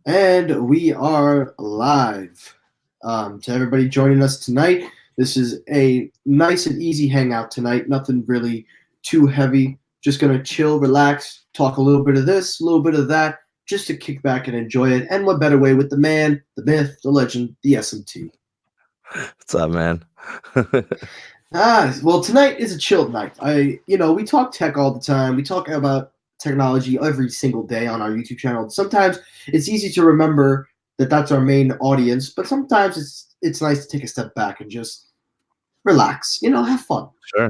And we are live. To everybody joining us tonight, this is a nice and easy hangout tonight. Nothing really too heavy. Just going to chill, relax, talk a little bit of this, a little bit of that, just to kick back and enjoy it. And what better way with the man, the myth, the legend, the SMT. What's up, man? Well, tonight is a chilled night. We talk tech all the time. We talk about technology every single day on our YouTube channel. Sometimes it's easy to remember that that's our main audience, but sometimes it's nice to take a step back and just relax. Have fun. Sure.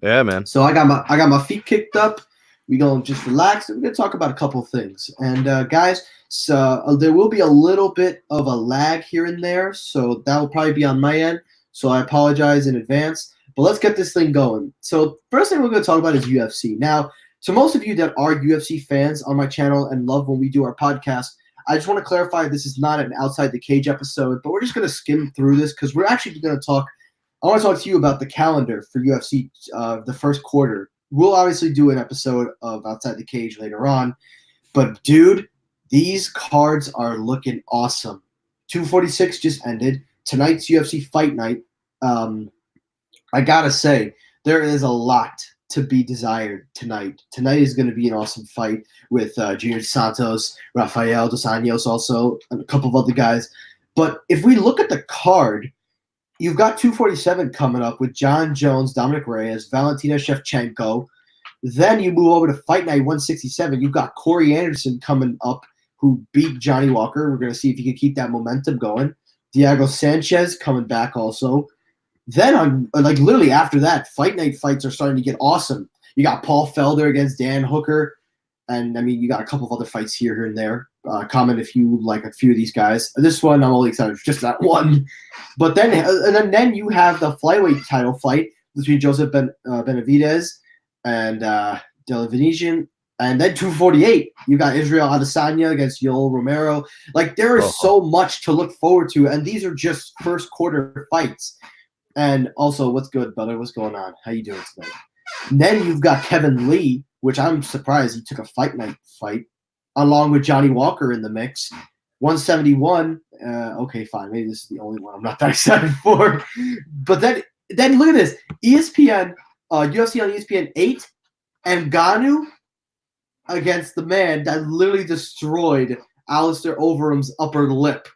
Yeah, man. So I got my feet kicked up. We gonna just relax and we're gonna talk about a couple of things. And guys, so there will be a little bit of a lag here and there, so that will probably be on my end. So I apologize in advance. But let's get this thing going. So first thing we're gonna talk about is UFC. Now, to most of you that are UFC fans on my channel and love when we do our podcast, I just want to clarify this is not an outside the cage episode, but we're just gonna skim through this because we're actually gonna talk. I want to talk to you about the calendar for UFC, the first quarter. We'll obviously do an episode of Outside the Cage later on, but dude, these cards are looking awesome. 246 just ended. Tonight's UFC Fight Night. I gotta say, there is a lot to be desired tonight. Tonight is going to be an awesome fight with Junior Santos, Rafael dos Anjos, also, and a couple of other guys. But if we look at the card, you've got 247 coming up with John Jones, Dominic Reyes, Valentina Shevchenko. Then you move over to Fight Night 167. You've got Corey Anderson coming up, who beat Johnny Walker. We're going to see if he can keep that momentum going. Diego Sanchez coming back also. Then on literally after that, Fight Night fights are starting to get awesome. You got Paul Felder against Dan Hooker, and I mean you got a couple of other fights here and there. Comment if you like a few of these guys. This one I'm only excited for just that one. But then you have the flyweight title fight between Joseph Benavidez and De Venetian. And then 248, you got Israel Adesanya against Yoel Romero. Like there is so much to look forward to, and these are just first quarter fights. And also, what's good, brother? What's going on? How you doing tonight? And then you've got Kevin Lee, which I'm surprised he took a Fight Night fight, along with Johnny Walker in the mix. 171. Okay, fine. Maybe this is the only one I'm not that excited for. But then look at this. ESPN, UFC on ESPN 8, and Ngannou against the man that literally destroyed Alistair Overeem's upper lip.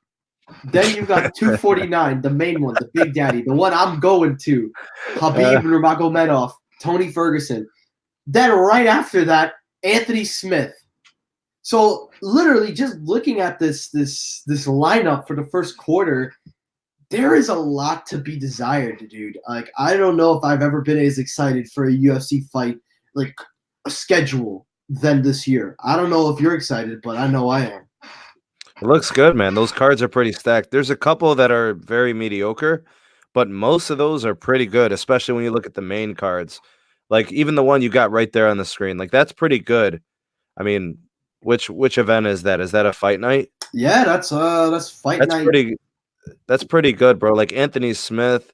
Then you've got 249, the main one, the big daddy, the one I'm going to, Khabib Nurmagomedov, Tony Ferguson. Then right after that, Anthony Smith. So literally, just looking at this lineup for the first quarter, there is a lot to be desired, dude. Like I don't know if I've ever been as excited for a UFC fight, like a schedule, than this year. I don't know if you're excited, but I know I am. It looks good, man. Those cards are pretty stacked. There's a couple that are very mediocre, but most of those are pretty good, especially when you look at the main cards. Like even the one you got right there on the screen. Like that's pretty good. I mean, which event is that? Is that a fight night? Yeah, that's fight That's night. pretty good, bro. Like Anthony Smith,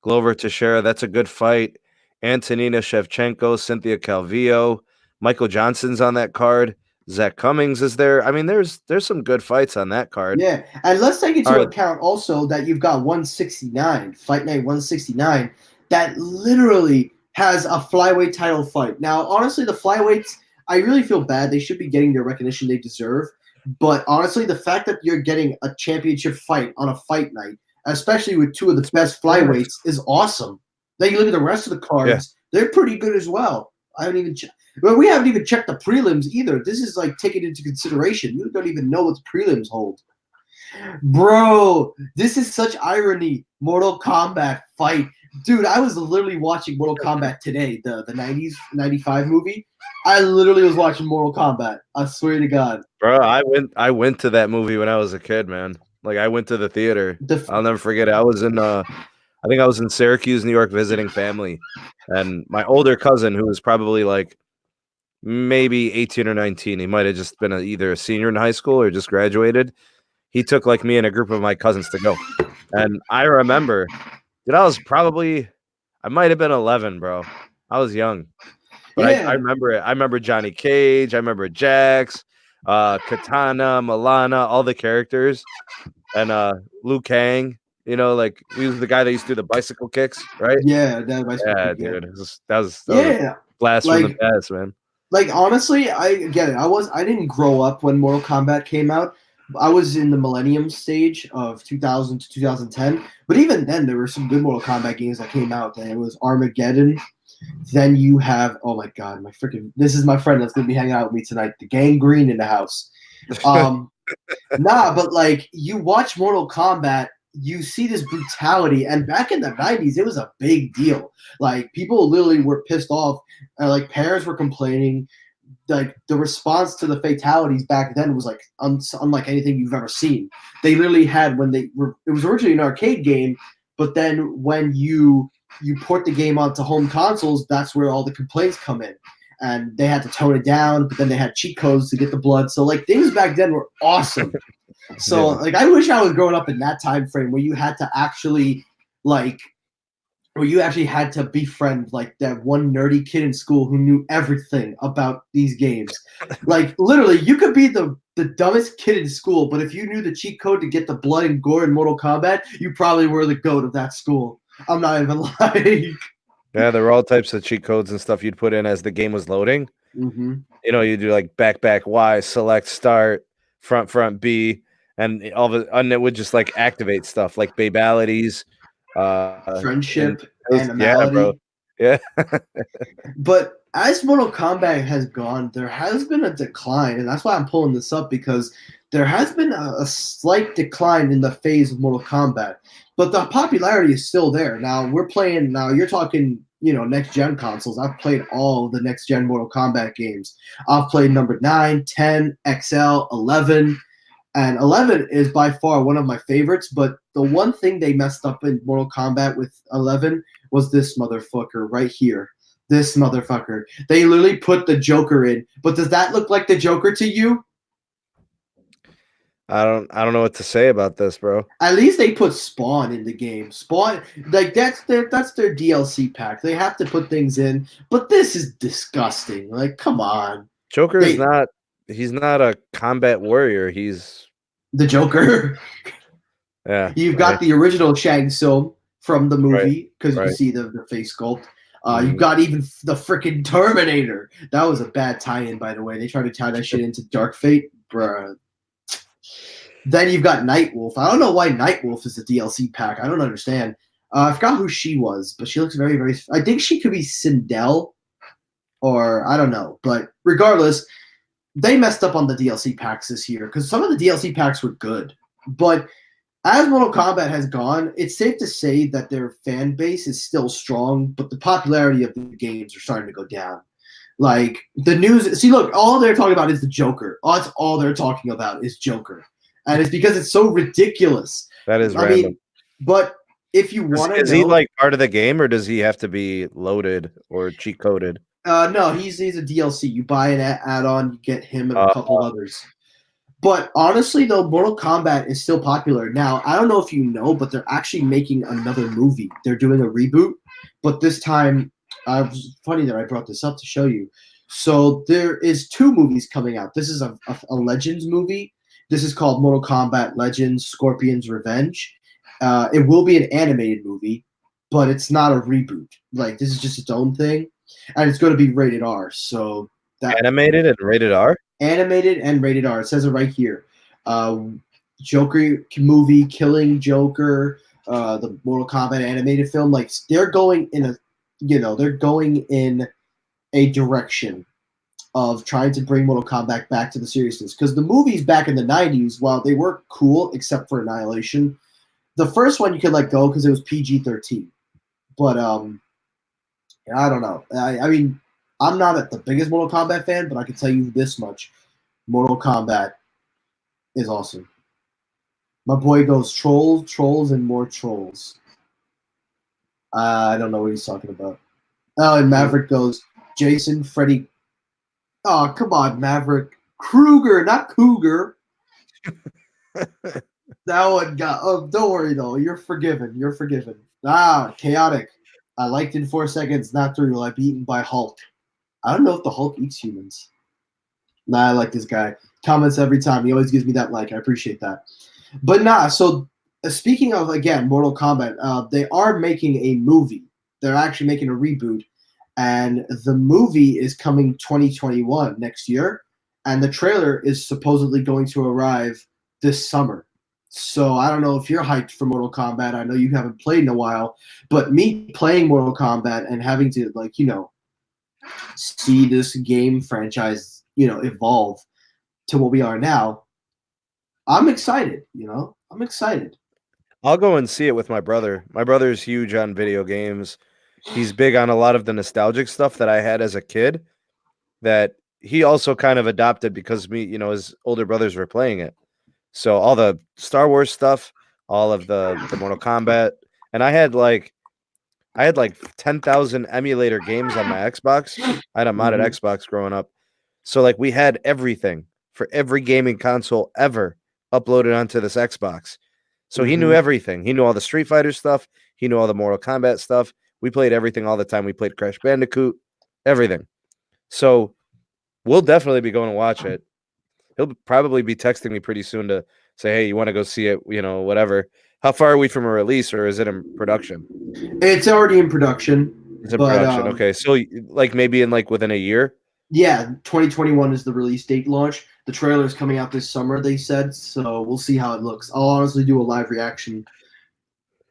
Glover Teixeira, that's a good fight. Antonina Shevchenko, Cynthia Calvillo, Michael Johnson's on that card. Zach Cummings is there. I mean, there's some good fights on that card. Yeah, and let's take into All right. account also that you've got 169, Fight Night 169, that literally has a flyweight title fight. Now, honestly, the flyweights, I really feel bad. They should be getting the recognition they deserve. But honestly, the fact that you're getting a championship fight on a fight night, especially with two of the best flyweights, is awesome. Then you look at the rest of the cards; they're pretty good as well. I haven't even well, we haven't even checked the prelims either. This is like taken into consideration. You don't even know what the prelims hold. Bro, this is such irony. Mortal Kombat fight. Dude, I was literally watching Mortal Kombat today, the 90s, 95 movie. I literally was watching Mortal Kombat. I swear to God. Bro, I went to that movie when I was a kid, man. Like I went to the theater. I'll never forget it. I was in I think I was in Syracuse, New York visiting family. And my older cousin, who was probably like maybe 18 or 19, he might have just been either a senior in high school or just graduated. He took like me and a group of my cousins to go. And I remember, dude, I might have been 11, bro. I was young. But I remember it. I remember Johnny Cage. I remember Jax. Katana, Milana, all the characters, and Liu Kang. You know, like he was the guy that used to do the bicycle kicks, right? Yeah, that bicycle Yeah, kick. Yeah, dude, that was a yeah. blast from the Like past, man. honestly, I get it. I didn't grow up when Mortal Kombat came out. I was in the Millennium stage of 2000 to 2010, but even then, there were some good Mortal Kombat games that came out. It was Armageddon. Then you have, oh my god, this is my friend that's gonna be hanging out with me tonight. The Gangrene in the house. Um, nah, but like you watch Mortal Kombat, you see this brutality, and back in the 90s, it was a big deal. Like people literally were pissed off. Like parents were complaining. Like the response to the fatalities back then was like unlike anything you've ever seen. They literally had it was originally an arcade game, but then when you port the game onto home consoles, that's where all the complaints come in. And they had to tone it down, but then they had cheat codes to get the blood. So like things back then were awesome. So Yeah. like I wish I was growing up in that time frame where you had to actually like where you actually had to befriend like that one nerdy kid in school who knew everything about these games. Like literally, you could be the dumbest kid in school, but if you knew the cheat code to get the blood and gore in Mortal Kombat, you probably were the goat of that school. I'm not even lying. Yeah, there were all types of cheat codes and stuff you'd put in as the game was loading. Mm-hmm. You know, you do like back Y, select start, front B, and and it would just like activate stuff like babalities. And Friendship, it was, yeah, bro. animality. Yeah. But as Mortal Kombat has gone, there has been a decline, and that's why I'm pulling this up because there has been a slight decline in the phase of Mortal Kombat. But the popularity is still there. Now we're playing. Now you're talking, next gen consoles. I've played all the next gen Mortal Kombat games. I've played number 9, 10, XL, 11. And 11 is by far one of my favorites, but the one thing they messed up in Mortal Kombat with 11 was this motherfucker right here. This motherfucker. They literally put the Joker in. But does that look like the Joker to you? I don't know what to say about this, bro. At least they put Spawn in the game. Spawn, like that's their DLC pack. They have to put things in, but this is disgusting. Like, come on. Joker is not he's not a combat warrior. He's the Joker. Yeah. You've got the original Shang Tsung from the movie because you right. can see the face sculpt. You've got even the freaking Terminator. That was a bad tie-in, by the way. They tried to tie that shit into Dark Fate, bruh. Then you've got Nightwolf. I don't know why Nightwolf is a DLC pack. I don't understand. I forgot who she was, but she looks very, very. I think she could be Sindel, or I don't know. But regardless, they messed up on the DLC packs this year because some of the DLC packs were good, but as Mortal Kombat has gone, it's safe to say that their fan base is still strong, but the popularity of the games are starting to go down. Like the news, see, look, all they're talking about is the Joker. That's all they're talking about is Joker, and it's because it's so ridiculous. That is random. Mean, but if you want to know, is he like part of the game, or does he have to be loaded or cheat coded? No, he's a DLC. You buy an add-on, you get him and a couple others. But honestly, though, Mortal Kombat is still popular. Now, I don't know if you know, but they're actually making another movie. They're doing a reboot, but this time, it's funny that I brought this up to show you. So there is 2 movies coming out. This is a Legends movie. This is called Mortal Kombat Legends: Scorpion's Revenge. It will be an animated movie, but it's not a reboot. Like this is just its own thing, and it's going to be rated R. So animated and rated R. Animated and rated R. It says it right here. Joker movie, Killing Joker, the Mortal Kombat animated film. Like they're going in a direction of trying to bring Mortal Kombat back to the seriousness. Because the movies back in the 90s, while they were cool except for Annihilation, the first one you could let go because it was PG-13. But I don't know. I mean, I'm not the biggest Mortal Kombat fan, but I can tell you this much. Mortal Kombat is awesome. My boy goes trolls, and more trolls. I don't know what he's talking about. Oh, and Maverick goes Jason, Freddy. Oh, come on, Maverick. Kruger, not Cougar. That one got. Oh, don't worry, though. You're forgiven. You're forgiven. Chaotic. I liked in 4 seconds, not 3. Will I be eaten by Hulk? I don't know if the Hulk eats humans. Nah, I like this guy. Comments every time. He always gives me that like. I appreciate that. But nah, so speaking of, again, Mortal Kombat, they are making a movie. They're actually making a reboot. And the movie is coming 2021, next year. And the trailer is supposedly going to arrive this summer. So I don't know if you're hyped for Mortal Kombat. I know you haven't played in a while. But me playing Mortal Kombat and having to, like, see this game franchise, evolve to what we are now, I'm excited, I'm excited. I'll go and see it with my brother. My brother's huge on video games. He's big on a lot of the nostalgic stuff that I had as a kid that he also kind of adopted because his older brothers were playing it. So all the Star Wars stuff, all of the Mortal Kombat, and I had like 10,000 emulator games on my Xbox. I had a modded Xbox growing up. So like we had everything for every gaming console ever uploaded onto this Xbox. So he knew everything. He knew all the Street Fighter stuff. He knew all the Mortal Kombat stuff. We played everything all the time. We played Crash Bandicoot, everything. So we'll definitely be going to watch it. He'll probably be texting me pretty soon to say, hey, you want to go see it, whatever. How far are we from a release, or is it in production? It's already in production. It's in production. Okay. So like maybe in within a year? Yeah, 2021 is the release date launch. The trailer is coming out this summer, they said, so we'll see how it looks. I'll honestly do a live reaction.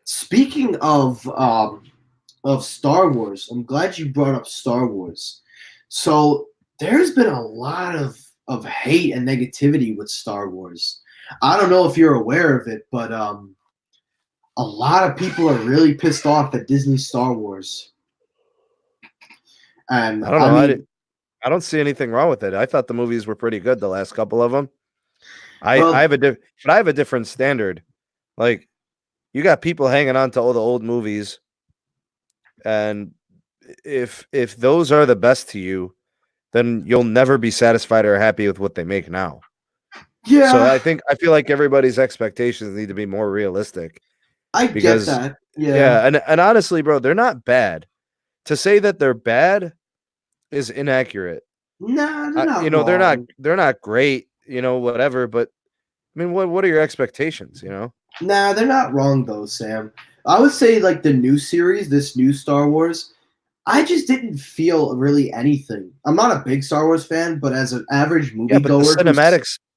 Speaking of Star Wars, I'm glad you brought up Star Wars. So there's been a lot of hate and negativity with Star Wars. I don't know if you're aware of it, but a lot of people are really pissed off at Disney Star Wars. And I don't know. I don't see anything wrong with it. I thought the movies were pretty good, the last couple of them. I have a different standard. Like, you got people hanging on to all the old movies, and if those are the best to you, then you'll never be satisfied or happy with what they make now. Yeah. So I feel like everybody's expectations need to be more realistic. I get that. Yeah, and honestly, bro, they're not bad. To say that they're bad is inaccurate. Nah, they're not wrong. They're not great, whatever, but I mean, what are your expectations, Nah, they're not wrong though, Sam. I would say like the new series, this new Star Wars, I just didn't feel really anything. I'm not a big Star Wars fan, but as an average moviegoer,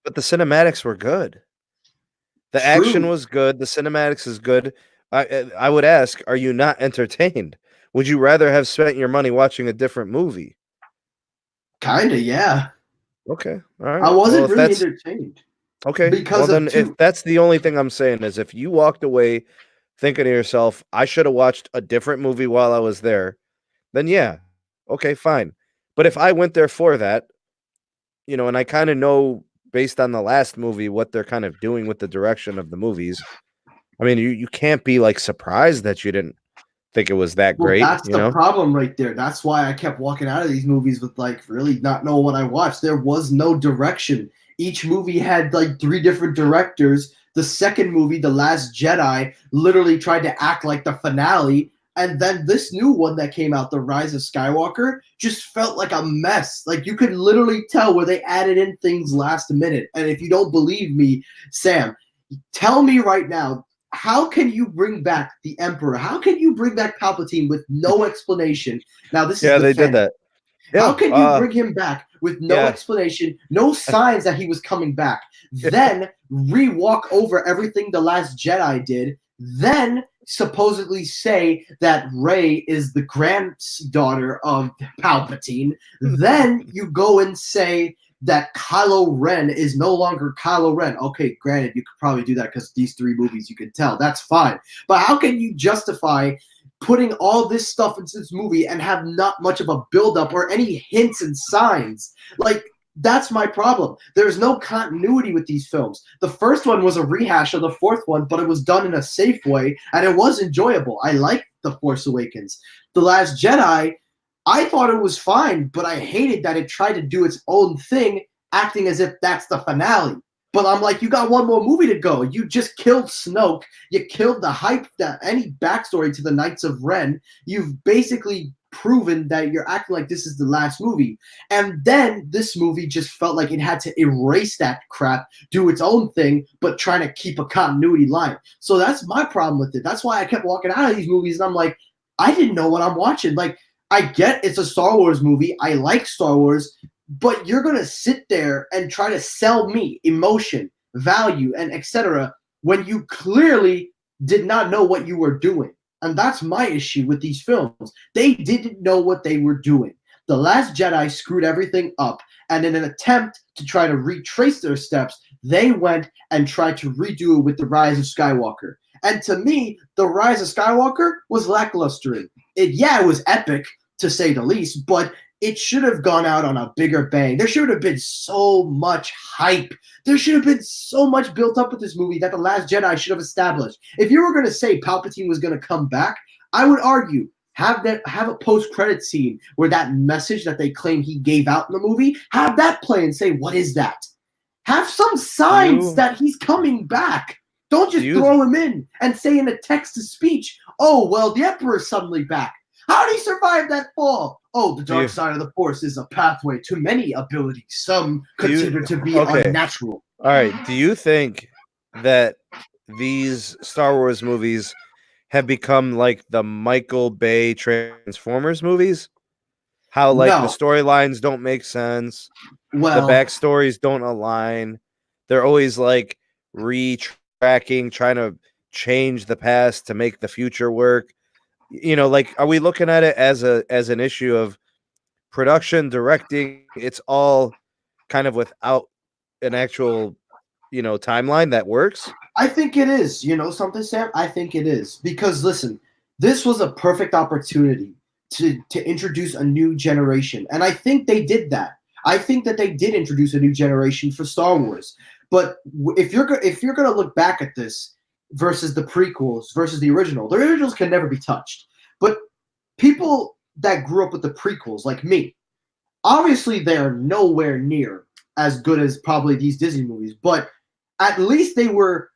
but the cinematics were good. The action was good. The cinematics is good. I would ask, are you not entertained? Would you rather have spent your money watching a different movie? Kinda, yeah. Okay, all right. I wasn't really entertained. Okay, because if that's the only thing I'm saying is if you walked away thinking to yourself, I should have watched a different movie while I was there, then yeah, okay, fine. But if I went there for that, and I kind of know based on the last movie what they're kind of doing with the direction of the movies, I mean, you can't be like surprised that you didn't think it was that great. That's the problem right there. That's why I kept walking out of these movies with like really not knowing what I watched. There was no direction. Each movie had like 3 different directors. The second movie, The Last Jedi, literally tried to act like the finale. And then this new one that came out, The Rise of Skywalker, just felt like a mess. Like you could literally tell where they added in things last minute. And if you don't believe me, Sam, tell me right now, how can you bring back the Emperor? How can you bring back Palpatine with no explanation? Now this is they did that. Yeah, how can you bring him back with no explanation, no signs that he was coming back? Then re-walk over everything The Last Jedi did. Then supposedly say that Rey is the granddaughter of Palpatine. Then you go and say that Kylo Ren is no longer Kylo Ren. Okay, granted, you could probably do that because these 3 movies you could tell. That's fine. But how can you justify putting all this stuff into this movie and have not much of a build-up or any hints and signs? Like, that's my problem. There's no continuity with these films. The first one was a rehash of the 4th one, but it was done in a safe way, and it was enjoyable. I liked The Force Awakens. The Last Jedi, I thought it was fine, but I hated that it tried to do its own thing, acting as if that's the finale. But I'm like, you got one more movie to go. You just killed Snoke. You killed the hype, any backstory to the Knights of Ren. You've basically proven that you're acting like this is the last movie. And then this movie just felt like it had to erase that crap, do its own thing, but trying to keep a continuity line. So that's my problem with it. That's why I kept walking out of these movies and I'm like, I didn't know what I'm watching. Like, I get it's a Star Wars movie. I like Star Wars, but you're going to sit there and try to sell me emotion, value, and etc. when you clearly did not know what you were doing. And that's my issue with these films. They didn't know what they were doing. The Last Jedi screwed everything up, and in an attempt to try to retrace their steps, they went and tried to redo it with The Rise of Skywalker. And to me, The Rise of Skywalker was lackluster. It was epic, to say the least, but it should have gone out on a bigger bang. There should have been so much hype. There should have been so much built up with this movie that The Last Jedi should have established. If you were going to say Palpatine was going to come back, I would argue have a post-credit scene where that message that they claim he gave out in the movie, have that play and say, what is that? Have some signs that he's coming back. Don't just throw him in and say in a text-to-speech, oh, well, the Emperor's suddenly back. How did he survive that fall? Oh, the dark side of the Force is a pathway to many abilities some consider to be unnatural. All right. Do you think that these Star Wars movies have become like the Michael Bay Transformers movies? How the storylines don't make sense. Well, the backstories don't align. They're always like retracking, trying to change the past to make the future work. Like, are we looking at it as an issue of production, directing? It's all kind of without an actual, timeline that works. I think it is. You know something, Sam? I think it is. Because listen, this was a perfect opportunity to introduce a new generation. And I think they did that. I think that they did introduce a new generation for Star Wars. But if you're going to look back at this versus the prequels versus the originals can never be touched. But people that grew up with the prequels, like me, obviously they're nowhere near as good as probably these Disney movies. But at least they were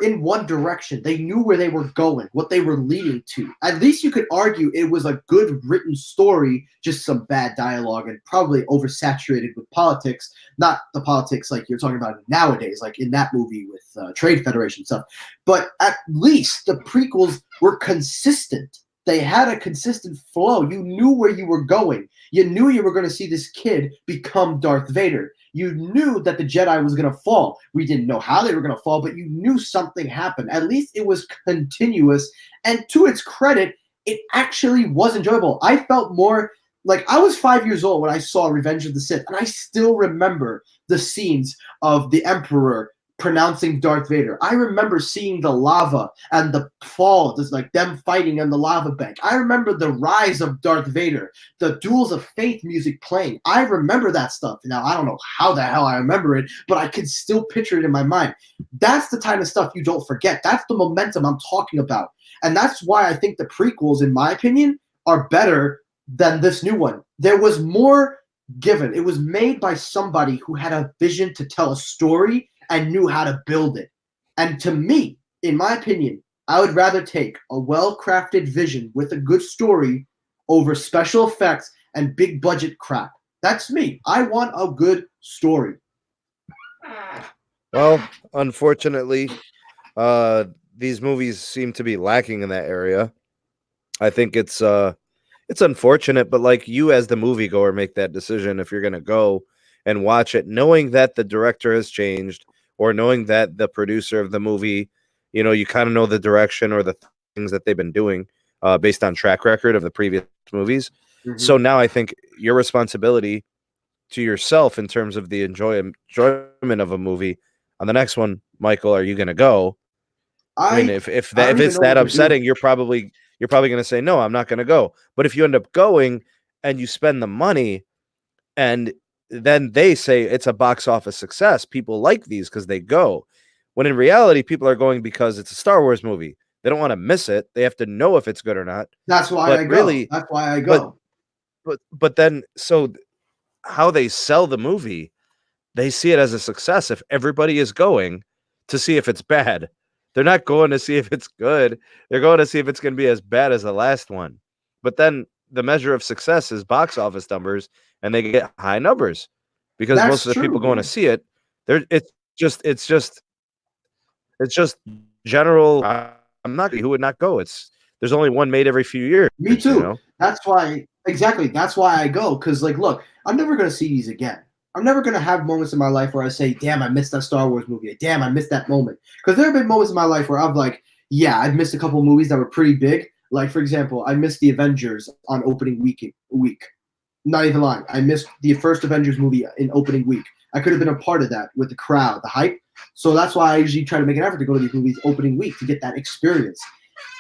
in one direction. They knew where they were going, what they were leading to. At least you could argue it was a good written story, just some bad dialogue and probably oversaturated with politics. Not the politics like you're talking about nowadays, like in that movie with Trade Federation stuff. But at least the prequels were consistent. They had a consistent flow. You knew where you were going. You knew you were going to see this kid become Darth Vader. You knew that the Jedi was going to fall. We didn't know how they were going to fall, but you knew something happened. At least it was continuous. And to its credit, it actually was enjoyable. I felt more like I was 5 years old when I saw Revenge of the Sith, and I still remember the scenes of the Emperor pronouncing Darth Vader. I remember seeing the lava and the fall, just like them fighting on the lava bank. I remember the rise of Darth Vader, the Duels of Faith music playing. I remember that stuff. Now, I don't know how the hell I remember it, but I can still picture it in my mind. That's the kind of stuff you don't forget. That's the momentum I'm talking about. And that's why I think the prequels, in my opinion, are better than this new one. There was more given. It was made by somebody who had a vision to tell a story and knew how to build it. And to me, in my opinion, I would rather take a well-crafted vision with a good story over special effects and big budget crap. That's me. I want a good story. Well, unfortunately, these movies seem to be lacking in that area. I think it's unfortunate, but like, you as the moviegoer make that decision if you're going to go and watch it, knowing that the director has changed, or knowing that the producer of the movie, you kind of know the direction or the things that they've been doing based on track record of the previous movies. Mm-hmm. So now I think your responsibility to yourself in terms of the enjoyment of a movie on the next one, Michael, are you going to go? I mean, if it's that upsetting, you're probably going to say, no, I'm not going to go. But if you end up going and you spend the money and then they say it's a box office success, people like these because they go. When in reality, people are going because it's a Star Wars movie. They don't want to miss it. They have to know if it's good or not. That's why I go. That's why I go. But then, so how they sell the movie, they see it as a success if everybody is going to see if it's bad. They're not going to see if it's good. They're going to see if it's going to be as bad as the last one. But then the measure of success is box office numbers, and they get high numbers because most That's of the people true, going to yeah. see it, they're it's just general. I'm not who would not go. There's only one made every few years, Me you too. know. That's why, exactly. That's why I go. Because, like, look, I'm never gonna see these again. I'm never gonna have moments in my life where I say, "Damn, I missed that Star Wars movie. Damn, I missed that moment." Because there have been moments in my life where I've like, yeah, I've missed a couple movies that were pretty big. Like, for example, I missed the Avengers on opening week. Not even lying. I missed the first Avengers movie in opening week. I could have been a part of that with the crowd, the hype. So that's why I usually try to make an effort to go to these movies opening week to get that experience.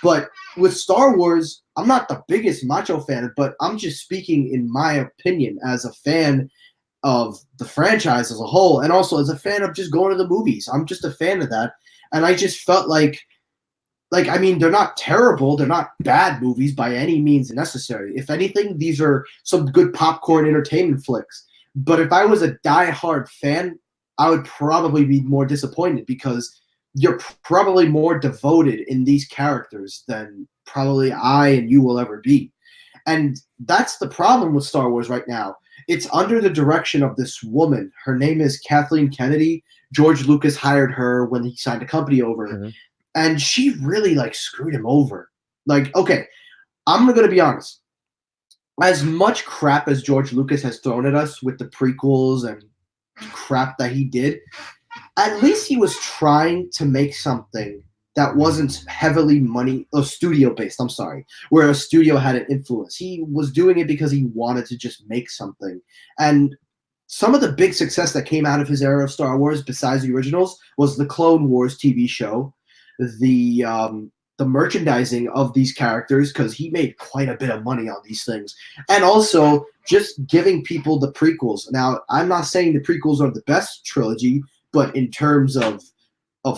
But with Star Wars, I'm not the biggest macho fan, but I'm just speaking in my opinion as a fan of the franchise as a whole, and also as a fan of just going to the movies. I'm just a fan of that, and I just felt like I mean, they're not terrible, they're not bad movies by any means necessary. If anything, these are some good popcorn entertainment flicks. But if I was a die-hard fan, I would probably be more disappointed because you're probably more devoted in these characters than probably I and you will ever be. And that's the problem with Star Wars right now. It's under the direction of this woman. Her name is Kathleen Kennedy. George Lucas hired her when he signed a company over. Mm-hmm. And she really like screwed him over. Like, okay, I'm going to be honest. As much crap as George Lucas has thrown at us with the prequels and crap that he did, at least he was trying to make something that wasn't heavily studio based. I'm sorry, where a studio had an influence. He was doing it because he wanted to just make something. And some of the big success that came out of his era of Star Wars, besides the originals, was the Clone Wars TV show, the merchandising of these characters, because he made quite a bit of money on these things, and also just giving people the prequels. Now, I'm not saying the prequels are the best trilogy, but in terms of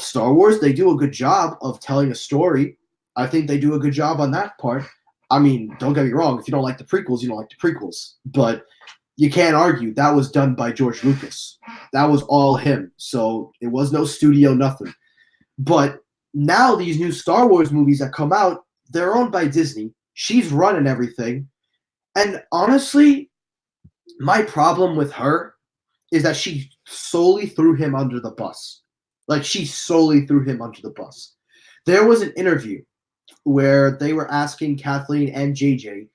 Star Wars, they do a good job of telling a story. I think they do a good job on that part. I mean, don't get me wrong. If you don't like the prequels, you don't like the prequels. But you can't argue that was done by George Lucas. That was all him. So it was no studio, nothing. But now these new Star Wars movies that come out, they're owned by Disney. She's running everything. And honestly, my problem with her is that she solely threw him under the bus. Like, she solely threw him under the bus. There was an interview where they were asking Kathleen and JJ,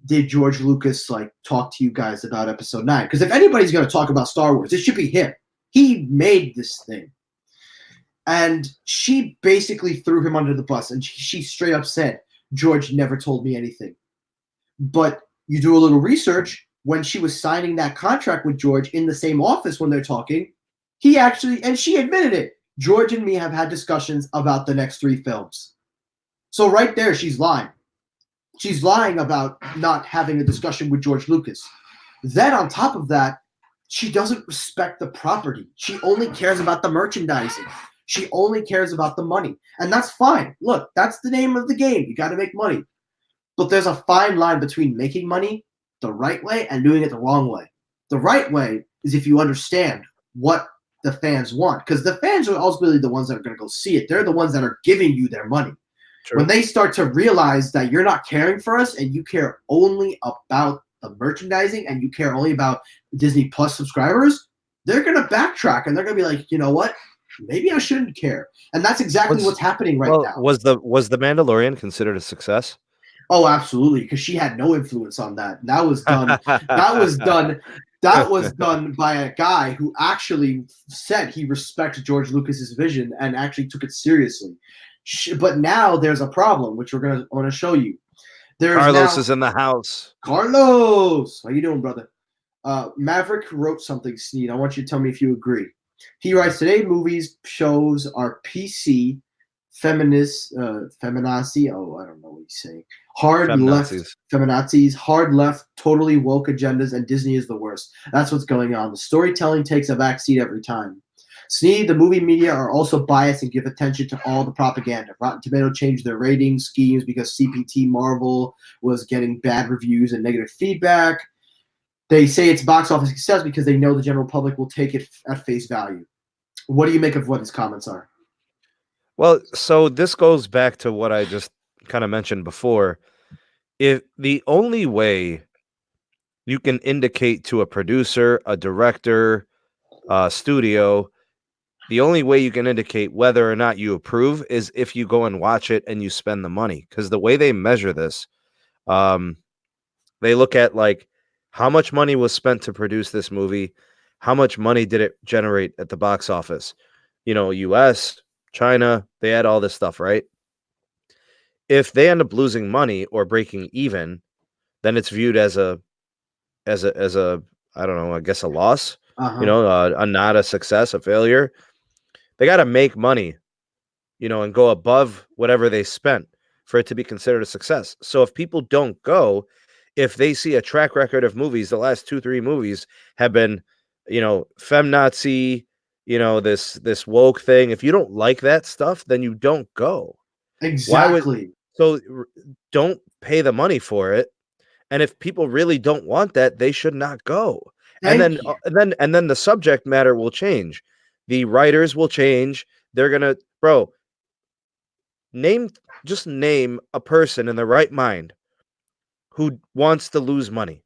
did George Lucas like talk to you guys about Episode 9? Because if anybody's going to talk about Star Wars, it should be him. He made this thing. And she basically threw him under the bus, and she straight up said, George never told me anything. But you do a little research, when she was signing that contract with George in the same office when they're talking, he actually, and she admitted it, George and me have had discussions about the next 3 films. So right there, she's lying. She's lying about not having a discussion with George Lucas. Then on top of that, she doesn't respect the property. She only cares about the merchandising. She only cares about the money. And that's fine. Look, that's the name of the game. You got to make money. But there's a fine line between making money the right way and doing it the wrong way. The right way is if you understand what the fans want. Because the fans are ultimately the ones that are going to go see it. They're the ones that are giving you their money. True. When they start to realize that you're not caring for us and you care only about the merchandising and you care only about Disney Plus subscribers, they're going to backtrack and they're going to be like, you know what? Maybe I shouldn't care. And that's exactly what's happening right now. Was the Mandalorian considered a success? Oh, absolutely, because she had no influence on that. That was done. That was done by a guy who actually said he respects George Lucas's vision and actually took it seriously. But now there's a problem, which we're going to show you. Carlos is in the house. Carlos, how you doing, brother? Maverick wrote something, Sneed. I want you to tell me if you agree. He writes, today movies shows are PC, feminazi, I don't know what he's saying. Hard left, feminazis, hard left, totally woke agendas, and Disney is the worst. That's what's going on. The storytelling takes a backseat every time. Sneed, the movie media are also biased and give attention to all the propaganda. Rotten Tomato changed their rating schemes because CPT Marvel was getting bad reviews and negative feedback. They say it's box office success because they know the general public will take it at face value. What do you make of what his comments are? Well, so this goes back to what I just kind of mentioned before. if the only way you can indicate to a producer, a director, a studio, the only way you can indicate whether or not you approve is if you go and watch it and you spend the money. Because the way they measure this, they look at like how much money was spent to produce this movie, how much money did it generate at the box office, US, China, they add all this stuff, right? If they end up losing money or breaking even, then it's viewed as a I don't know, I guess a loss, a not a success, a failure. They got to make money, and go above whatever they spent for it to be considered a success. So if people don't go, if they see a track record of movies, the last 2-3 movies have been, femnazi, this woke thing. If you don't like that stuff, then you don't go. Exactly. Don't pay the money for it. And if people really don't want that, they should not go. And then the subject matter will change. The writers will change. They're gonna, bro. Just name a person in the right mind who wants to lose money.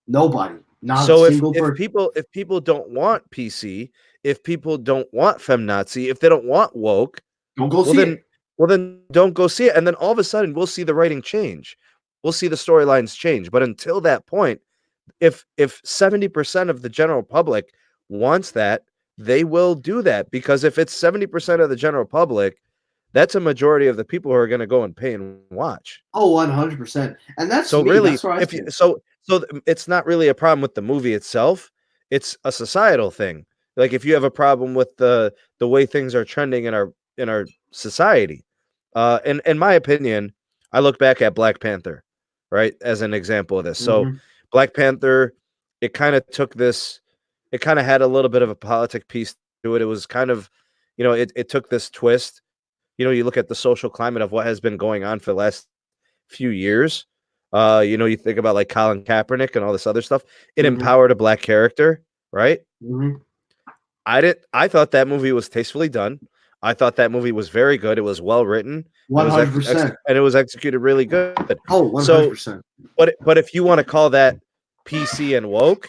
Nobody. Not a single person. If people don't want PC, if people don't want femnazi, if they don't want woke, don't go see it. Well, then don't go see it. And then all of a sudden, we'll see the writing change. We'll see the storylines change. But until that point, if 70% of the general public wants that, they will do that. Because if it's 70% of the general public, that's a majority of the people who are going to go and pay and watch. Oh, 100%. And that's so really, so it's not really a problem with the movie itself. It's a societal thing. Like if you have a problem with the way things are trending in our society, and in my opinion, I look back at Black Panther, right, as an example of this. So Black Panther, it kind of had a little bit of a politic piece to it. It was kind of, it took this twist. You look at the social climate of what has been going on for the last few years. You think about like Colin Kaepernick and all this other stuff. It empowered a Black character, right? I thought that movie was tastefully done. I thought that movie was very good. It was well written. 100%. And it was executed really good. Oh, 100%. So, but if you want to call that PC and woke,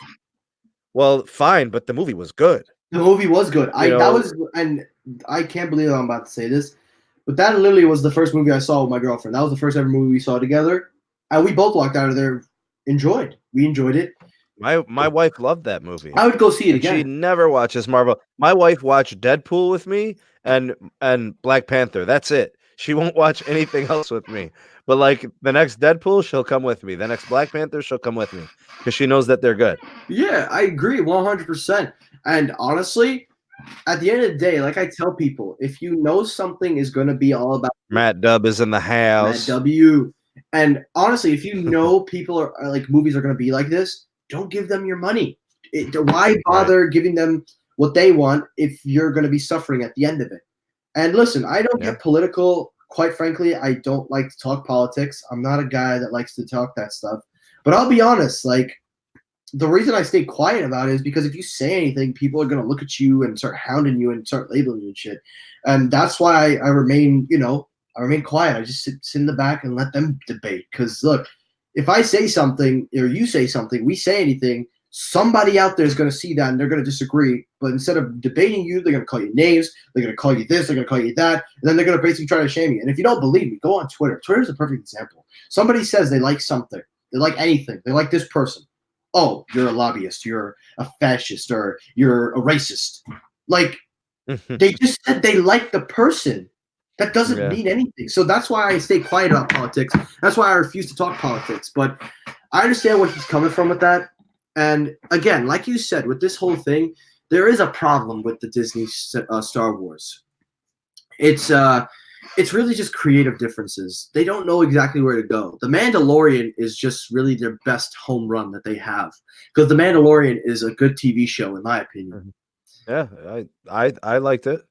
well, fine, but the movie was good. The movie was good. And I can't believe I'm about to say this, but that literally was the first movie I saw with my girlfriend. That was the first ever movie we saw together. And we both walked out of there We enjoyed it. My wife loved that movie. I would go see it again. She never watches Marvel. My wife watched Deadpool with me and Black Panther. That's it. She won't watch anything else with me. But like the next Deadpool, she'll come with me. The next Black Panther, she'll come with me because she knows that they're good. Yeah, I agree 100%. And honestly, at the end of the day, like I tell people, if you know something is going to be all about Matt Dubb is in the house. Matt W. And honestly, if you know people are like movies are going to be like this, don't give them your money. Why bother giving them what they want if you're going to be suffering at the end of it? And listen, I don't get political. Quite frankly, I don't like to talk politics. I'm not a guy that likes to talk that stuff. But I'll be honest, like the reason I stay quiet about it is because if you say anything, people are going to look at you and start hounding you and start labeling you and shit. And that's why I remain, I remain quiet. I just sit in the back and let them debate. Because look, if I say something or you say something, we say anything, somebody out there is going to see that and they're going to disagree. But instead of debating you, they're going to call you names. They're going to call you this. They're going to call you that. And then they're going to basically try to shame you. And if you don't believe me, go on Twitter. Twitter is a perfect example. Somebody says they like something. They like anything. They like this person. Oh, you're a lobbyist. You're a fascist or you're a racist. Like they just said they like the person. That doesn't mean anything. So that's why I stay quiet about politics. That's why I refuse to talk politics. But I understand where he's coming from with that. And again, like you said, with this whole thing, there is a problem with the Disney Star Wars. It's really just creative differences. They don't know exactly where to go. The Mandalorian is just really their best home run that they have. Because The Mandalorian is a good TV show, in my opinion. Yeah, I liked it.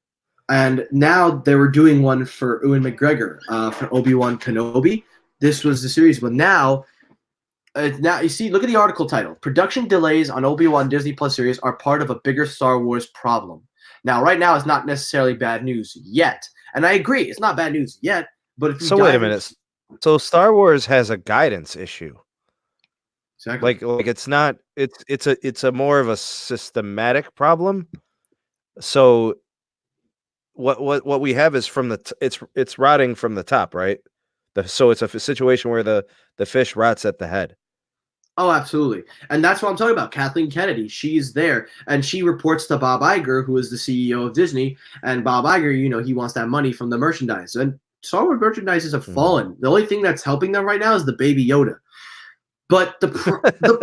And now they were doing one for Ewan McGregor for Obi-Wan Kenobi. This was the series, but now you see, look at the article title. Production delays on Obi-Wan Disney Plus series are part of a bigger Star Wars problem. Now, right now, it's not necessarily bad news yet. And I agree, it's not bad news yet. But if wait a minute. So Star Wars has a guidance issue. Exactly. Like it's not it's a more of a systematic problem. So what we have is from it's rotting from the top, right? So it's a situation where the fish rots at the head. Oh, absolutely. And that's what I'm talking about. Kathleen Kennedy, she's there and she reports to Bob Iger, who is the CEO of Disney. And Bob Iger, he wants that money from the merchandise. And Star Wars merchandises have fallen. The only thing that's helping them right now is the Baby Yoda. But the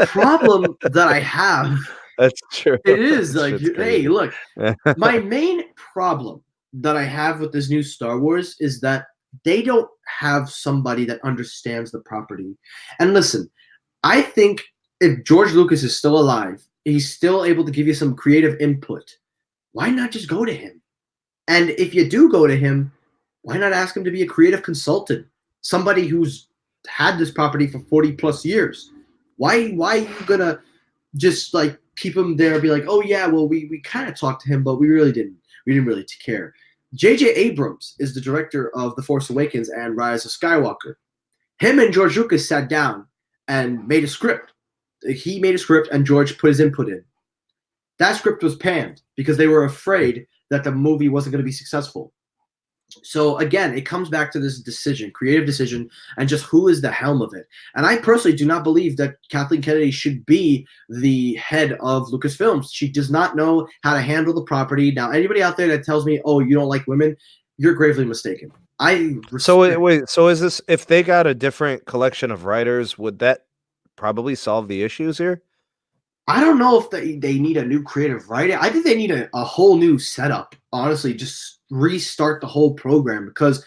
problem that I have, That's true. it is That like, shit's crazy. hey, look, my main problem that I have with this new Star Wars is that they don't have somebody that understands the property. And listen, I think if George Lucas is still alive, he's still able to give you some creative input. Why not just go to him? And if you do go to him, why not ask him to be a creative consultant? Somebody who's had this property for 40 plus years. Why are you gonna just like keep him there and be like, oh yeah, well we kind of talked to him, but we didn't really care. J.J. Abrams is the director of The Force Awakens and Rise of Skywalker. Him and George Lucas sat down and made a script. He made a script and George put his input in. That script was panned because they were afraid that the movie wasn't going to be successful. So again, it comes back to this decision, creative decision, and just who is the helm of it. And I personally do not believe that Kathleen Kennedy should be the head of Lucasfilms. She does not know how to handle the property. Now, anybody out there that tells me, "Oh, you don't like women," you're gravely mistaken. So is this, if they got a different collection of writers, would that probably solve the issues here? I don't know if they need a new creative writer. I think they need a whole new setup. Honestly, just restart the whole program because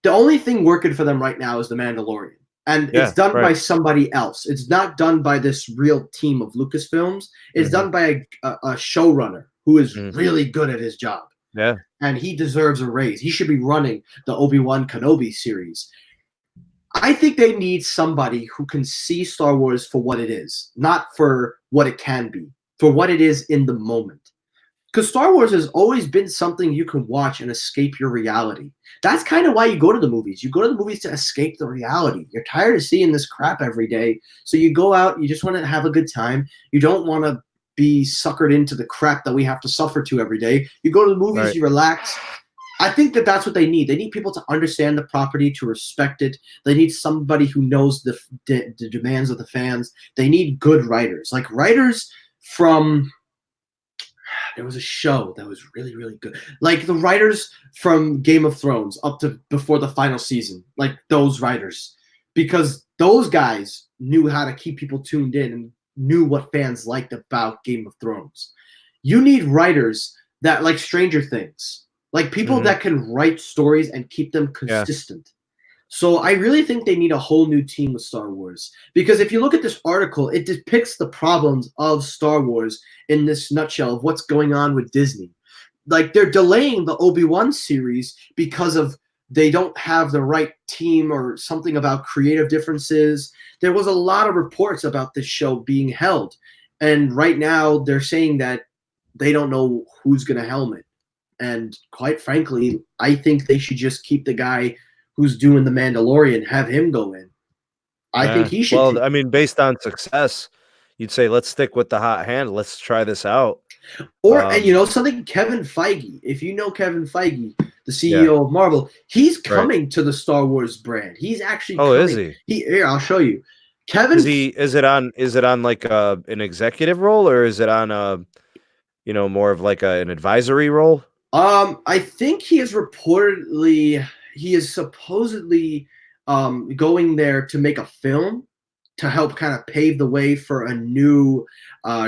the only thing working for them right now is The Mandalorian. And it's done by somebody else. It's not done by this real team of Lucasfilms. It's done by a showrunner who is really good at his job. Yeah. And he deserves a raise. He should be running the Obi-Wan Kenobi series. I think they need somebody who can see Star Wars for what it is, not for what it can be, for what it is in the moment. Because Star Wars has always been something you can watch and escape your reality. That's kind of why you go to the movies. You go to the movies to escape the reality. You're tired of seeing this crap every day. So you go out, you just want to have a good time. You don't want to be suckered into the crap that we have to suffer to every day. You go to the movies, you relax. I think that that's what they need. They need people to understand the property, to respect it. They need somebody who knows the demands of the fans. They need good writers. Like writers from... There was a show that was really, really good. Like the writers from Game of Thrones up to before the final season. Like those writers. Because those guys knew how to keep people tuned in and knew what fans liked about Game of Thrones. You need writers that like Stranger Things. Like people that can write stories and keep them consistent. Yeah. So I really think they need a whole new team with Star Wars. Because if you look at this article, it depicts the problems of Star Wars in this nutshell of what's going on with Disney. Like they're delaying the Obi-Wan series because of they don't have the right team or something about creative differences. There was a lot of reports about this show being held. And right now they're saying that they don't know who's going to helm it. And quite frankly, I think they should just keep the guy who's doing The Mandalorian, have him go in. I think he should. Well, I mean, based on success, you'd say, let's stick with the hot hand. Let's try this out. Or, and you know something, Kevin Feige, if you know Kevin Feige, the CEO of Marvel, he's coming to the Star Wars brand. He's actually coming. Is he? Here, I'll show you. Kevin, is it on like an executive role, or is it on more of like an advisory role? I think he is supposedly going there to make a film to help kind of pave the way for a new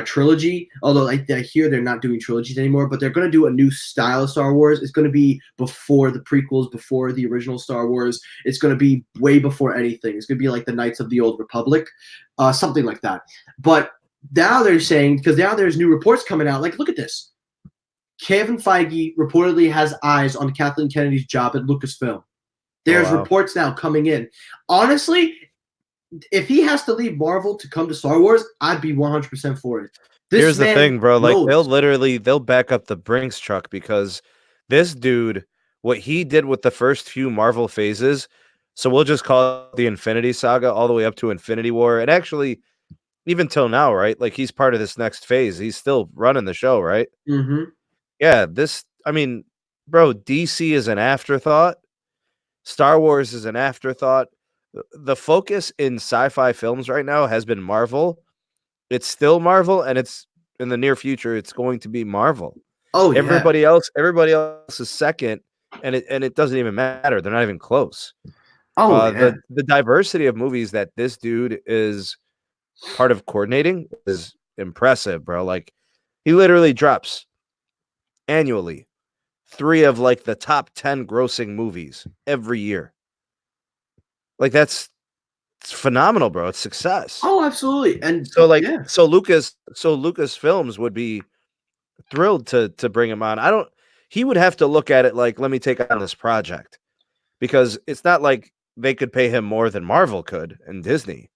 trilogy. Although I hear they're not doing trilogies anymore, but they're going to do a new style of Star Wars. It's going to be before the prequels, before the original Star Wars. It's going to be way before anything. It's going to be like the Knights of the Old Republic, something like that. But now they're saying, because now there's new reports coming out, like, look at this. Kevin Feige reportedly has eyes on Kathleen Kennedy's job at Lucasfilm. There's reports now coming in. Honestly, if he has to leave Marvel to come to Star Wars, I'd be 100% for it. Here's the thing, bro. Like they'll back up the Brinks truck because this dude, what he did with the first few Marvel phases, So we'll just call it the Infinity Saga all the way up to Infinity War. And actually, even till now, right? Like he's part of this next phase. He's still running the show, right? Mm-hmm. Yeah, I mean, bro, DC is an afterthought. Star Wars is an afterthought. The focus in sci-fi films right now has been Marvel. It's still Marvel, and it's in the near future, it's going to be Marvel. Oh yeah. Everybody else is second, and it doesn't even matter. They're not even close. Oh yeah. The diversity of movies that this dude is part of coordinating is impressive, bro. Like he literally drops annually 3 of like the top 10 grossing movies every year. Like it's phenomenal, bro. It's success. Oh, absolutely. And So like yeah. so Lucas Films would be thrilled to bring him on. He would have to look at it like, let me take on this project, because it's not like they could pay him more than Marvel could and Disney.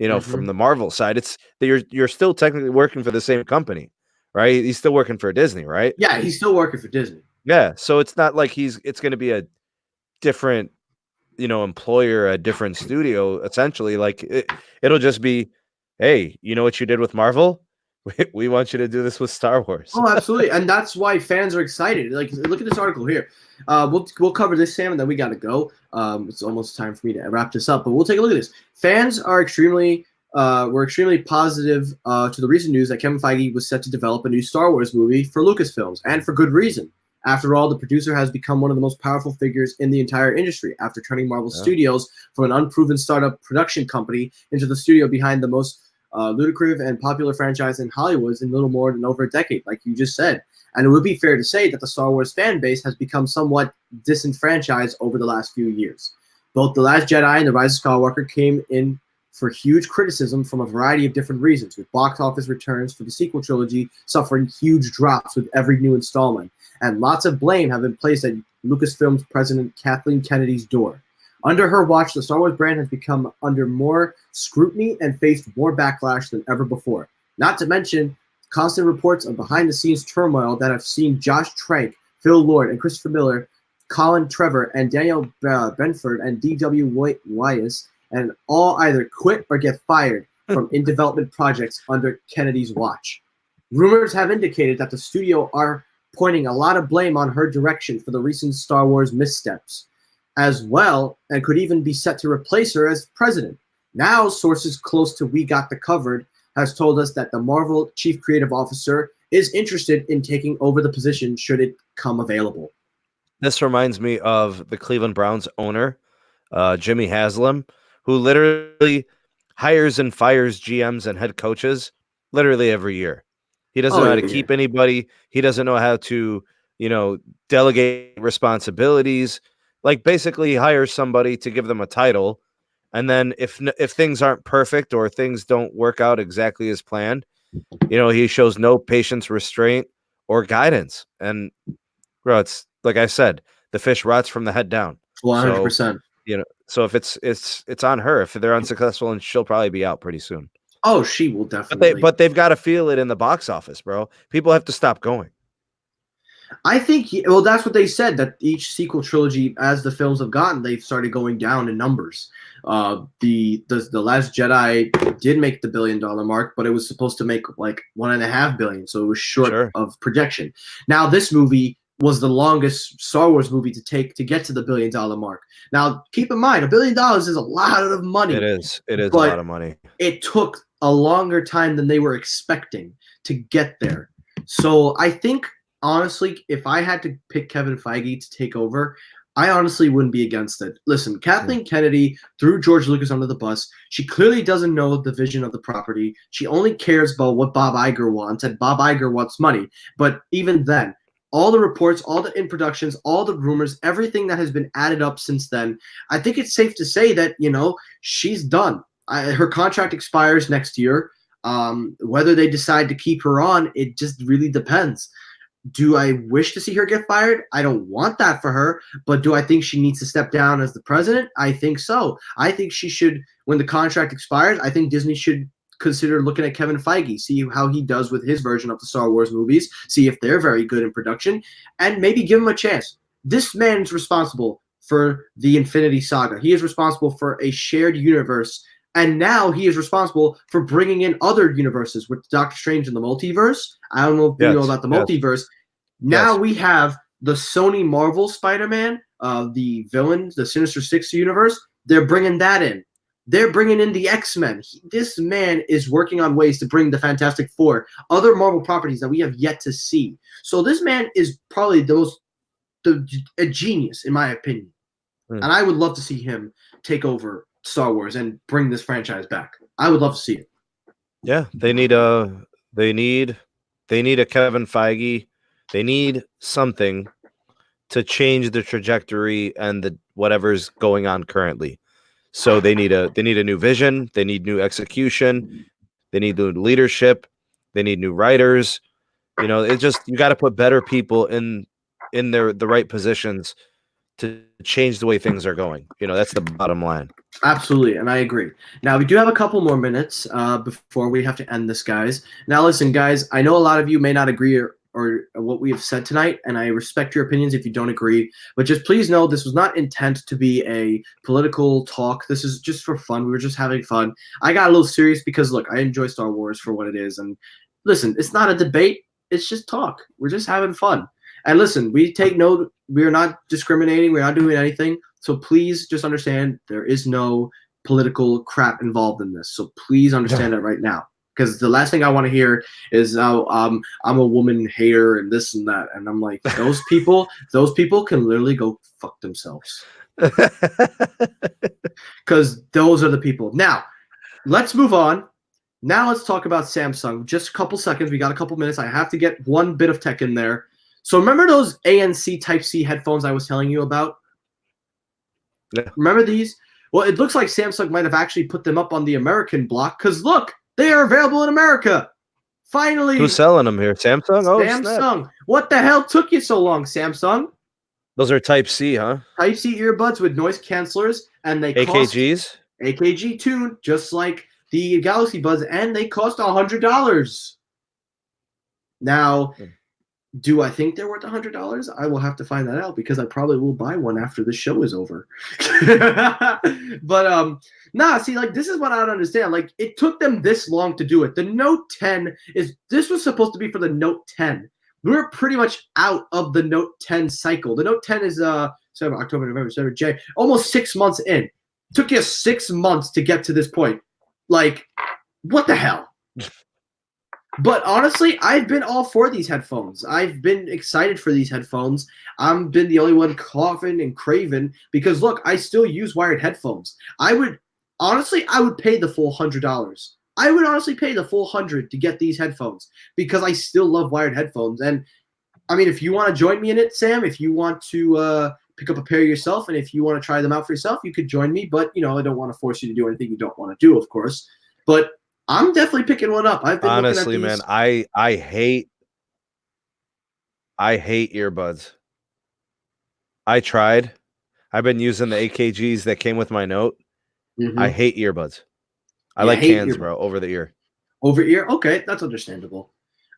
Mm-hmm. From the Marvel side, it's that you're still technically working for the same company, right? He's still working for Disney, right? Yeah, he's still working for Disney. Yeah. So it's not like it's going to be a different, employer, a different studio, essentially. Like it'll just be, hey, you know what you did with Marvel? We want you to do this with Star Wars. Oh, absolutely, and that's why fans are excited. Like, look at this article here. We'll cover this, Sam, and then we got to go. It's almost time for me to wrap this up, but we'll take a look at this. Fans are were extremely positive to the recent news that Kevin Feige was set to develop a new Star Wars movie for Lucasfilms, and for good reason. After all, the producer has become one of the most powerful figures in the entire industry after turning Marvel Studios from an unproven startup production company into the studio behind the most lucrative and popular franchise in Hollywood in little more than over a decade, like you just said. And it would be fair to say that the Star Wars fan base has become somewhat disenfranchised over the last few years. Both The Last Jedi and The Rise of Skywalker came in for huge criticism from a variety of different reasons, with box office returns for the sequel trilogy suffering huge drops with every new installment, and lots of blame have been placed at Lucasfilm's president Kathleen Kennedy's door. Under her watch, the Star Wars brand has become under more scrutiny and faced more backlash than ever before. Not to mention constant reports of behind-the-scenes turmoil that have seen Josh Trank, Phil Lord, and Christopher Miller, Colin Trevor, and Daniel Benford, and D.W. Wyas, and all either quit or get fired from in-development projects under Kennedy's watch. Rumors have indicated that the studio are pointing a lot of blame on her direction for the recent Star Wars missteps as well, and could even be set to replace her as president. Now, sources close to We Got the Covered has told us that the Marvel chief creative officer is interested in taking over the position should it come available. This reminds me of the Cleveland Browns owner, Jimmy Haslam, who literally hires and fires GMs and head coaches literally every year. He doesn't know how to keep anybody. He doesn't know how to, delegate responsibilities. Like basically hires somebody to give them a title, and then if things aren't perfect or things don't work out exactly as planned, he shows no patience, restraint, or guidance. And bro, it's like I said, the fish rots from the head down. 100%. So if it's on her. If they're unsuccessful, and she'll probably be out pretty soon. Oh, she will definitely. But they've got to feel it in the box office, bro. People have to stop going. I think, that's what they said, that each sequel trilogy, as the films have gotten, they've started going down in numbers. The Last Jedi did make the $1 billion mark, but it was supposed to make like $1.5 billion, so it was short of projection. Now, this movie was the longest Star Wars movie to get to the $1 billion mark. Now, keep in mind, $1 billion is a lot of money. It is a lot of money. It took a longer time than they were expecting to get there. So I think, honestly, if I had to pick Kevin Feige to take over, I honestly wouldn't be against it. Listen, Kathleen Kennedy threw George Lucas under the bus. She clearly doesn't know the vision of the property. She only cares about what Bob Iger wants, and Bob Iger wants money. But even then, all the reports, all the in-productions, all the rumors, everything that has been added up since then, I think it's safe to say that, she's done. Her contract expires next year. Whether they decide to keep her on, it just really depends. Do I wish to see her get fired? I don't want that for her, but do I think she needs to step down as the president? I think so. I think she should, when the contract expires, I think Disney should consider looking at Kevin Feige, see how he does with his version of the Star Wars movies, see if they're very good in production, and maybe give him a chance. This man's responsible for the Infinity Saga. He is responsible for a shared universe, and now he is responsible for bringing in other universes with Doctor Strange in the multiverse. I don't know if you know about the multiverse. Now we have the Sony Marvel Spider-Man, the villain, the Sinister Six universe. They're bringing that in. They're bringing in the X-Men. This man is working on ways to bring the Fantastic Four, other Marvel properties that we have yet to see. So this man is probably a genius, in my opinion. And I would love to see him take over Star Wars and bring this franchise back. I would love to see it. Yeah, they need a Kevin Feige. They need something to change the trajectory and the whatever's going on currently. So they need a new vision, they need new execution, they need new leadership, they need new writers. You know, it just, you got to put better people in the right positions to change the way things are going. You know, that's the bottom line. Absolutely, and I agree. Now, we do have a couple more minutes before we have to end this, guys. Now, listen, guys, I know a lot of you may not agree or what we have said tonight, and I respect your opinions if you don't agree, but just please know this was not intent to be a political talk. This is just for fun. We were just having fun. I got a little serious because, look, I enjoy Star Wars for what it is, and listen, it's not a debate. It's just talk. We're just having fun. And listen, we take note. We are not discriminating. We're not doing anything. So please just understand there is no political crap involved in this. So please understand that right now. Because the last thing I want to hear is I'm a woman hater and this and that. And I'm like, those people can literally go fuck themselves. Because those are the people. Now, let's move on. Now let's talk about Samsung. Just a couple seconds. We got a couple minutes. I have to get one bit of tech in there. So remember those ANC Type-C headphones I was telling you about? Yeah. Remember these? Well, it looks like Samsung might have actually put them up on the American block because, look, they are available in America. Finally. Who's selling them here? Samsung? Oh, Samsung. snap. What the hell took you so long, Samsung? Those are Type-C, huh? Type-C earbuds with noise cancelers, and they AKGs? AKG tuned, just like the Galaxy Buds, and they cost $100. Now, do I think they're worth $100? I will have to find that out because I probably will buy one after the show is over. But see, like, this is what I don't understand. Like, it took them this long to do it. The Note 10 this was supposed to be for the Note 10. We're pretty much out of the Note 10 cycle. The Note 10 is October, November, December, January, almost 6 months in. It took you 6 months to get to this point. Like, what the hell? But honestly, I've been all for these headphones. I've been excited for these headphones. I've been the only one coughing and craving because, look, I still use wired headphones. I would pay the full $100. I would honestly pay the full $100 to get these headphones because I still love wired headphones. And, I mean, if you want to join me in it, Sam, if you want to pick up a pair yourself and if you want to try them out for yourself, you could join me. But, you know, I don't want to force you to do anything you don't want to do, of course. But I'm definitely picking one up. I've been honestly, looking at these. Man, I hate earbuds. I tried. I've been using the AKGs that came with my Note. I hate earbuds. I like cans, bro, over the ear. Over ear? Okay, that's understandable.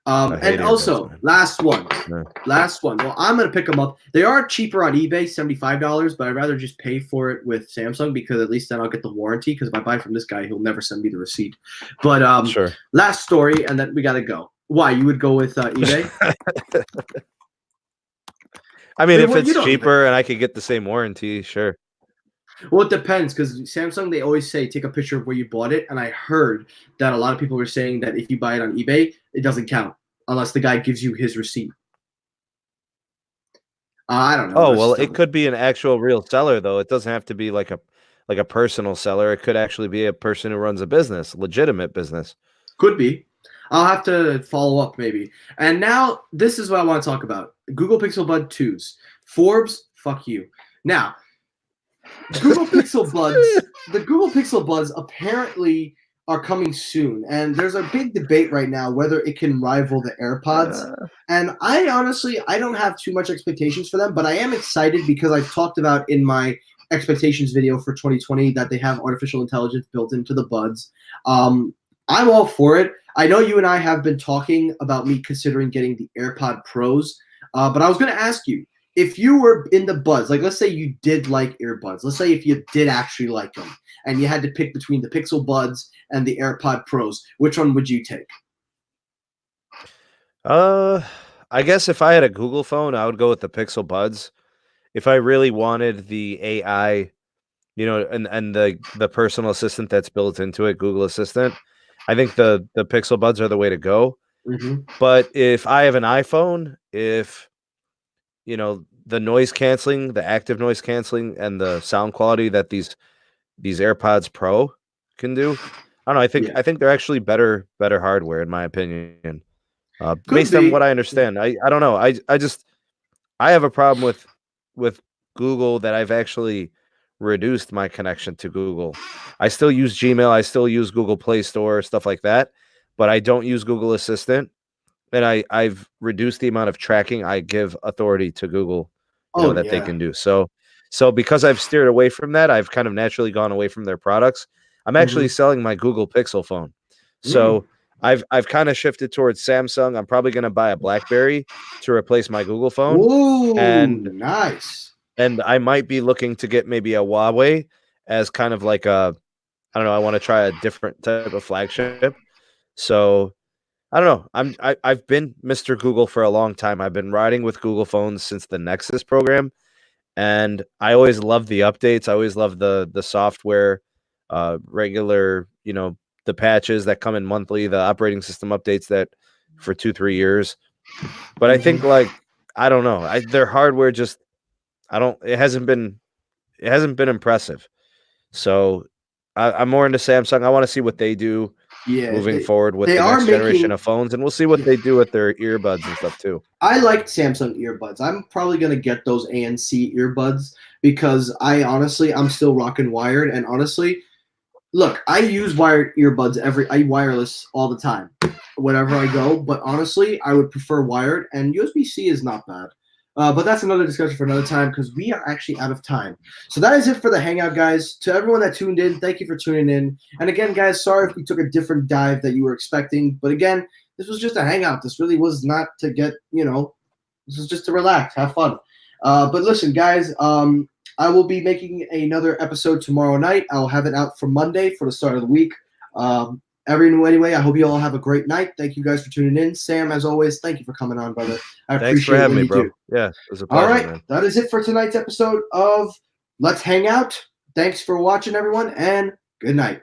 And also, last one. Well, I'm going to pick them up. They are cheaper on eBay, $75, but I'd rather just pay for it with Samsung because at least then I'll get the warranty because if I buy from this guy, he'll never send me the receipt. But sure. Last story, and then we got to go. Why? You would go with eBay? I mean, if it's cheaper and I could get the same warranty, sure. Well, it depends because Samsung, they always say take a picture of where you bought it. And I heard that a lot of people were saying that if you buy it on eBay, it doesn't count unless the guy gives you his receipt. I don't know. Oh, well, it could be an actual real seller, though. It doesn't have to be like a personal seller. It could actually be a person who runs a business, legitimate business. Could be. I'll have to follow up maybe. And now this is what I want to talk about. Google Pixel Bud 2s. Forbes, fuck you. Now, Google Pixel Buds, the Google Pixel Buds apparently are coming soon. And there's a big debate right now whether it can rival the AirPods. And I don't have too much expectations for them, but I am excited because I've talked about in my expectations video for 2020 that they have artificial intelligence built into the Buds. I'm all for it. I know you and I have been talking about me considering getting the AirPod Pros, but I was going to ask you, if you were in the buds, like let's say you did like earbuds, let's say if you did actually like them, and you had to pick between the Pixel Buds and the AirPod Pros, which one would you take? I guess if I had a Google phone, I would go with the Pixel Buds. If I really wanted the AI, and the personal assistant that's built into it, Google Assistant, I think the Pixel Buds are the way to go. Mm-hmm. But if I have an iPhone, if the noise canceling, the active noise canceling, and the sound quality that these AirPods Pro can do, I don't know. I think Yeah, I think they're actually better hardware in my opinion. could Based on what be. I understand, I don't know. I have a problem with Google that I've actually reduced my connection to Google. I still use Gmail, I still use Google Play Store, stuff like that, but I don't use Google Assistant, and I've reduced the amount of tracking I give authority to Google, Oh that they yeah. can do. So because I've steered away from that, I've kind of naturally gone away from their products. I'm actually Mm-hmm. selling my Google Pixel phone. Mm. So I've kind of shifted towards Samsung. I'm probably going to buy a BlackBerry to replace my Google phone, Ooh, and nice. I might be looking to get maybe a Huawei as kind of like a, I don't know, I want to try a different type of flagship. So I don't know. I've been Mr. Google for a long time. I've been riding with Google phones since the Nexus program, and I always love the updates. I always love the software, regular, the patches that come in monthly, the operating system updates that for 2-3 years. But I think, Mm-hmm. like, I don't know. Their hardware just, I don't. It hasn't been impressive. So I'm more into Samsung. I want to see what they do Yeah, moving forward with they the are next generation making. of phones, and we'll see what they do with their earbuds and stuff too. I liked Samsung earbuds. I'm probably gonna get those ANC earbuds because I'm still rocking wired, and honestly, look, I use wired earbuds I wireless all the time, wherever I go. But honestly, I would prefer wired, and USB-C is not bad. But that's another discussion for another time because we are actually out of time. So that is it for the Hangout, guys. To everyone that tuned in, thank you for tuning in. And again, guys, sorry if we took a different dive that you were expecting. But again, this was just a Hangout. This really was not to get, this is just to relax, have fun. But listen, guys, I will be making another episode tomorrow night. I'll have it out for Monday for the start of the week. Anyway, I hope you all have a great night. Thank you guys for tuning in. Sam, as always, thank you for coming on, brother. I Thanks for appreciate having what me, you bro. do. Yeah, it was a All pleasure, right, man. that is it for tonight's episode of Let's Hang Out. Thanks for watching, everyone, and good night.